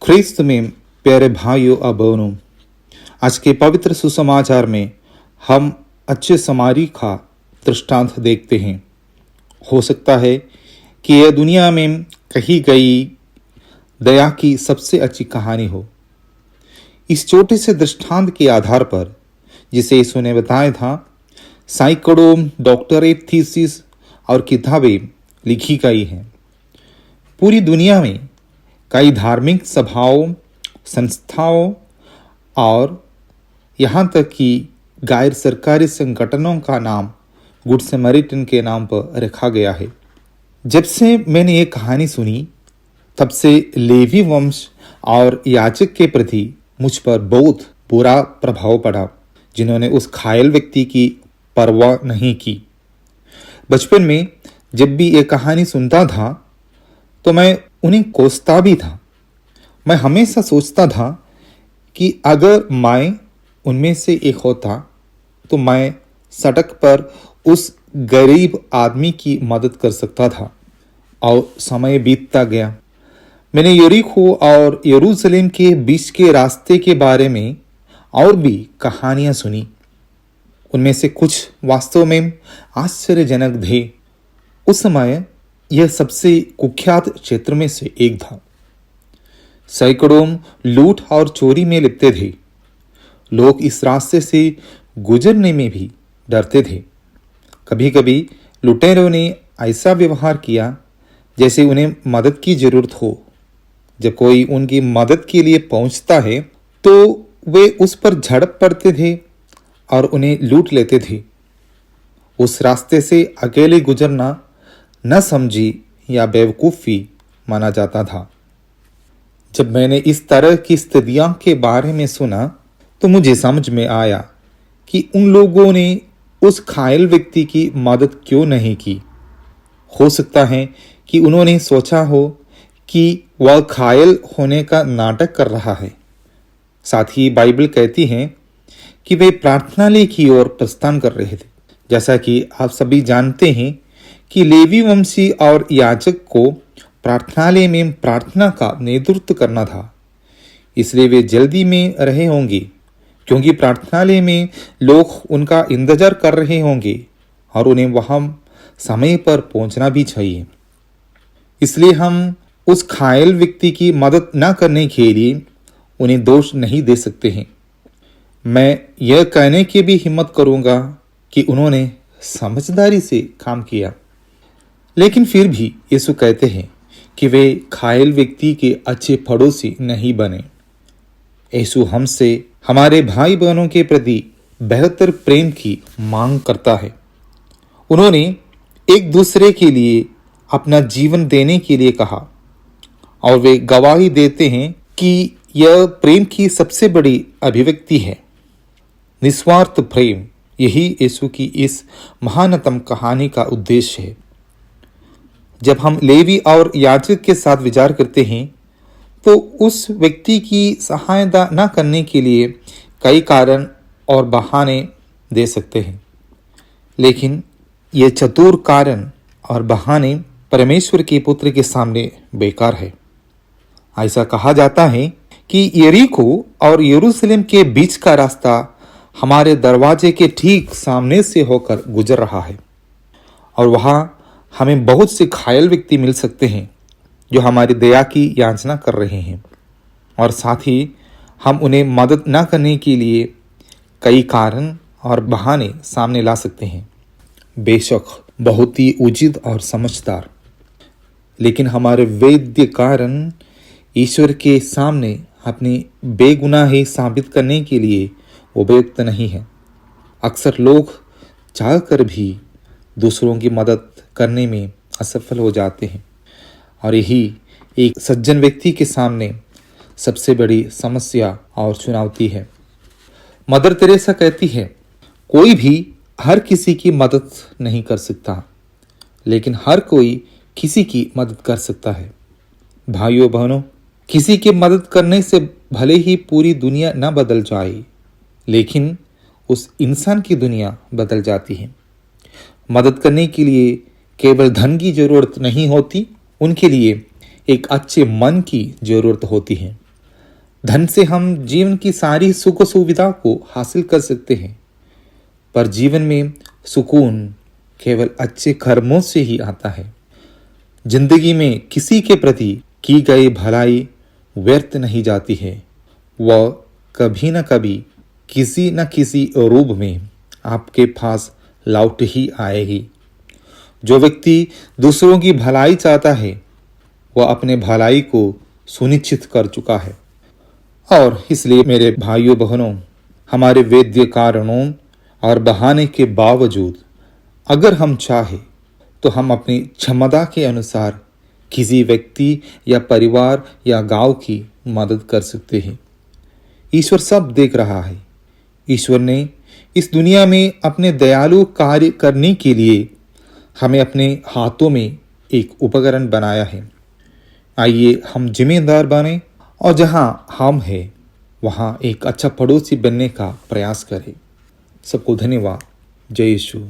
ख्रिस्त में प्यारे भाइयों और बहनों, आज के पवित्र सुसमाचार में हम अच्छे समारी का दृष्टांत देखते हैं। हो सकता है कि यह दुनिया में कही गई दया की सबसे अच्छी कहानी हो। इस छोटे से दृष्टांत के आधार पर, जिसे यीशु ने बताया था, सैकड़ों डॉक्टरेट थीसिस और किताबें लिखी गई हैं। पूरी दुनिया में कई धार्मिक सभाओं, संस्थाओं और यहाँ तक कि गैर सरकारी संगठनों का नाम गुड समरीटन के नाम पर रखा गया है। जब से मैंने ये कहानी सुनी, तब से लेवी वंश और याजक के प्रति मुझ पर बहुत बुरा प्रभाव पड़ा, जिन्होंने उस घायल व्यक्ति की परवाह नहीं की। बचपन में जब भी ये कहानी सुनता था तो मैं उन्हें कोसता भी था। मैं हमेशा सोचता था कि अगर मैं उनमें से एक होता तो मैं सड़क पर उस गरीब आदमी की मदद कर सकता था। और समय बीतता गया। मैंने यरीहो और यरूशलेम के बीच के रास्ते के बारे में और भी कहानियां सुनी। उनमें से कुछ वास्तव में आश्चर्यजनक थे। उस समय यह सबसे कुख्यात क्षेत्र में से एक था। सैकड़ों लूट और चोरी में लिप्त थे। लोग इस रास्ते से गुजरने में भी डरते थे। कभी कभी लुटेरों ने ऐसा व्यवहार किया जैसे उन्हें मदद की जरूरत हो। जब कोई उनकी मदद के लिए पहुंचता है तो वे उस पर झड़प पड़ते थे और उन्हें लूट लेते थे। उस रास्ते से अकेले गुजरना न समझी या बेवकूफ़ी माना जाता था। जब मैंने इस तरह की स्थितियों के बारे में सुना तो मुझे समझ में आया कि उन लोगों ने उस घायल व्यक्ति की मदद क्यों नहीं की। हो सकता है कि उन्होंने सोचा हो कि वह घायल होने का नाटक कर रहा है। साथ ही बाइबल कहती है कि वे प्रार्थनालय की ओर प्रस्थान कर रहे थे। जैसा कि आप सभी जानते हैं कि लेवी वंशी और याजक को प्रार्थनालय में प्रार्थना का नेतृत्व करना था, इसलिए वे जल्दी में रहे होंगे, क्योंकि प्रार्थनालय में लोग उनका इंतजार कर रहे होंगे और उन्हें वहां समय पर पहुंचना भी चाहिए। इसलिए हम उस घायल व्यक्ति की मदद न करने के लिए उन्हें दोष नहीं दे सकते हैं। मैं यह कहने की भी हिम्मत करूंगा कि उन्होंने समझदारी से काम किया। लेकिन फिर भी यीशु कहते हैं कि वे घायल व्यक्ति के अच्छे पड़ोसी नहीं बने। यीशु हमसे हमारे भाई बहनों के प्रति बेहतर प्रेम की मांग करता है। उन्होंने एक दूसरे के लिए अपना जीवन देने के लिए कहा और वे गवाही देते हैं कि यह प्रेम की सबसे बड़ी अभिव्यक्ति है। निस्वार्थ प्रेम, यही यीशु की इस महानतम कहानी का उद्देश्य है। जब हम लेवी और याजक के साथ विचार करते हैं तो उस व्यक्ति की सहायता न करने के लिए कई कारण और बहाने दे सकते हैं, लेकिन ये चतुर कारण और बहाने परमेश्वर के पुत्र के सामने बेकार है। ऐसा कहा जाता है कि यरीहो और यरूशलेम के बीच का रास्ता हमारे दरवाजे के ठीक सामने से होकर गुजर रहा है और वहाँ हमें बहुत से घायल व्यक्ति मिल सकते हैं जो हमारी दया की याचना कर रहे हैं, और साथ ही हम उन्हें मदद न करने के लिए कई कारण और बहाने सामने ला सकते हैं। बेशक बहुत ही उचित और समझदार, लेकिन हमारे वैध कारण ईश्वर के सामने अपनी बेगुनाही साबित करने के लिए उपयुक्त नहीं है। अक्सर लोग चाहकर भी दूसरों की मदद करने में असफल हो जाते हैं, और यही एक सज्जन व्यक्ति के सामने सबसे बड़ी समस्या और चुनौती है। मदर तेरेसा कहती है, कोई भी हर किसी की मदद नहीं कर सकता, लेकिन हर कोई किसी की मदद कर सकता है। भाइयों बहनों, किसी की मदद करने से भले ही पूरी दुनिया न बदल जाए, लेकिन उस इंसान की दुनिया बदल जाती है। मदद करने के लिए केवल धन की जरूरत नहीं होती, उनके लिए एक अच्छे मन की जरूरत होती है। धन से हम जीवन की सारी सुख सुविधा को हासिल कर सकते हैं, पर जीवन में सुकून केवल अच्छे कर्मों से ही आता है। जिंदगी में किसी के प्रति की गई भलाई व्यर्थ नहीं जाती है, वह कभी न कभी किसी न किसी रूप में आपके पास लौट ही आएगी। जो व्यक्ति दूसरों की भलाई चाहता है, वह अपने भलाई को सुनिश्चित कर चुका है। और इसलिए मेरे भाइयों बहनों, हमारे वैद्य कारणों और बहाने के बावजूद अगर हम चाहें तो हम अपनी क्षमता के अनुसार किसी व्यक्ति या परिवार या गांव की मदद कर सकते हैं। ईश्वर सब देख रहा है। ईश्वर ने इस दुनिया में अपने दयालु कार्य करने के लिए हमें अपने हाथों में एक उपकरण बनाया है। आइए हम जिम्मेदार बने और जहां हम हैं वहां एक अच्छा पड़ोसी बनने का प्रयास करें। सबको धन्यवाद। जय यीशु।